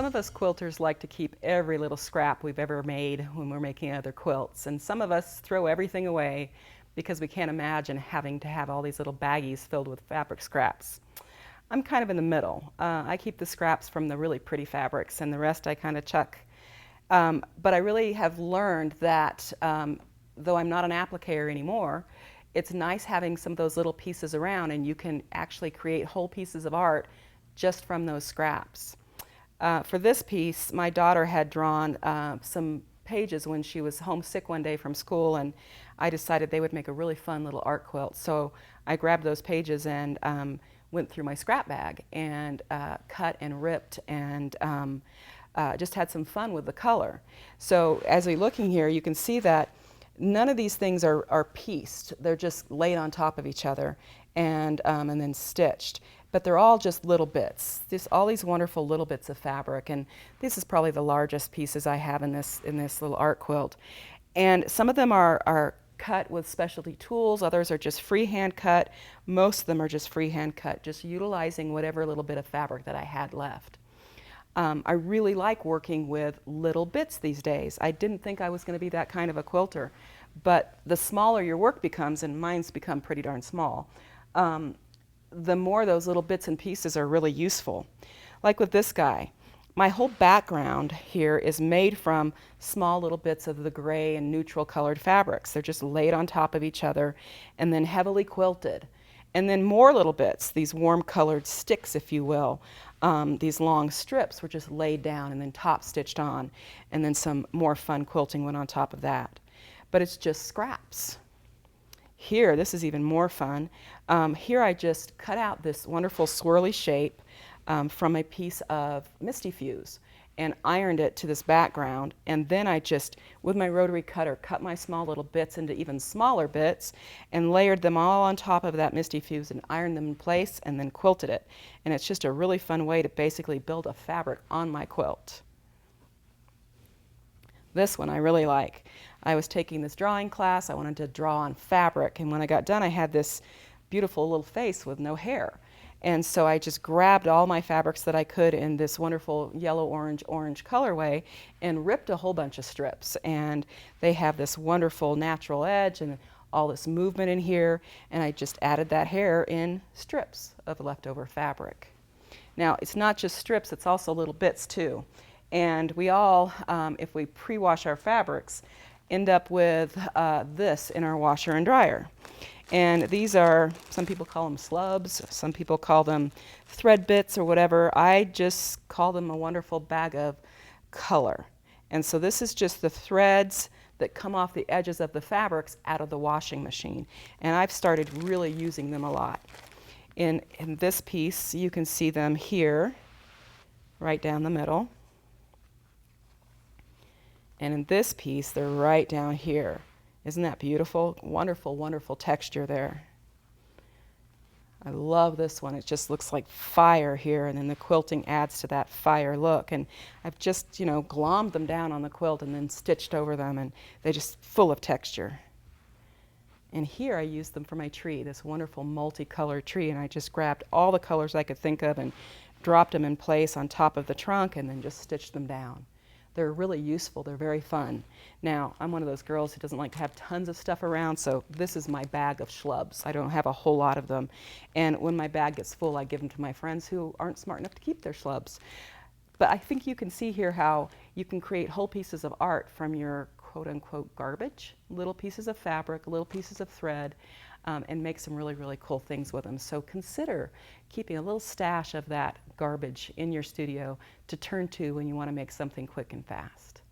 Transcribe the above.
Some of us quilters like to keep every little scrap we've ever made when we're making other quilts, and some of us throw everything away because we can't imagine having to have all these little baggies filled with fabric scraps. I'm kind of in the middle. I keep the scraps from the really pretty fabrics, and the rest I kind of chuck. But I really have learned that though I'm not an applicator anymore, it's nice having some of those little pieces around, and you can actually create whole pieces of art just from those scraps. For this piece, my daughter had drawn some pages when she was homesick one day from school, and I decided they would make a really fun little art quilt. So I grabbed those pages and went through my scrap bag and cut and ripped and just had some fun with the color. So as we're looking here, you can see that none of these things are pieced. They're just laid on top of each other and then stitched. But they're all just little bits. All these wonderful little bits of fabric. And this is probably the largest pieces I have in this little art quilt. And some of them are cut with specialty tools. Others are just freehand cut. Most of them are just freehand cut, just utilizing whatever little bit of fabric that I had left. I really like working with little bits these days. I didn't think I was going to be that kind of a quilter, but the smaller your work becomes, and mine's become pretty darn small, the more those little bits and pieces are really useful. Like with this guy, my whole background here is made from small little bits of the gray and neutral colored fabrics. They're just laid on top of each other and then heavily quilted. And then more little bits, these warm colored sticks, if you will. These long strips were just laid down and then top stitched on, and then some more fun quilting went on top of that. But it's just scraps. Here, this is even more fun. Here I just cut out this wonderful swirly shape from a piece of Misty Fuse and ironed it to this background, and then I just, with my rotary cutter, cut my small little bits into even smaller bits and layered them all on top of that Misty Fuse and ironed them in place and then quilted it. And it's just a really fun way to basically build a fabric on my quilt. This one I really like. I was taking this drawing class. I wanted to draw on fabric, and when I got done I had this beautiful little face with no hair. And so I just grabbed all my fabrics that I could in this wonderful yellow-orange colorway and ripped a whole bunch of strips. And they have this wonderful natural edge and all this movement in here, and I just added that hair in strips of leftover fabric. Now, it's not just strips, it's also little bits too. And we all, if we pre-wash our fabrics, end up with this in our washer and dryer. And these are, some people call them schlubs, some people call them thread bits or whatever. I just call them a wonderful bag of color. And so this is just the threads that come off the edges of the fabrics out of the washing machine. And I've started really using them a lot. In this piece, you can see them here, right down the middle. And in this piece, they're right down here. Isn't that beautiful? Wonderful, wonderful texture there. I love this one. It just looks like fire here, and then the quilting adds to that fire look. And I've just, glommed them down on the quilt and then stitched over them, and they're just full of texture. And here I used them for my tree, this wonderful multicolored tree, and I just grabbed all the colors I could think of and dropped them in place on top of the trunk and then just stitched them down. They're really useful. They're very fun. Now, I'm one of those girls who doesn't like to have tons of stuff around, so this is my bag of schlubs. I don't have a whole lot of them. And when my bag gets full, I give them to my friends who aren't smart enough to keep their schlubs. But I think you can see here how you can create whole pieces of art from your quote-unquote garbage, little pieces of fabric, little pieces of thread, and make some really, really cool things with them. So consider keeping a little stash of that garbage in your studio to turn to when you want to make something quick and fast.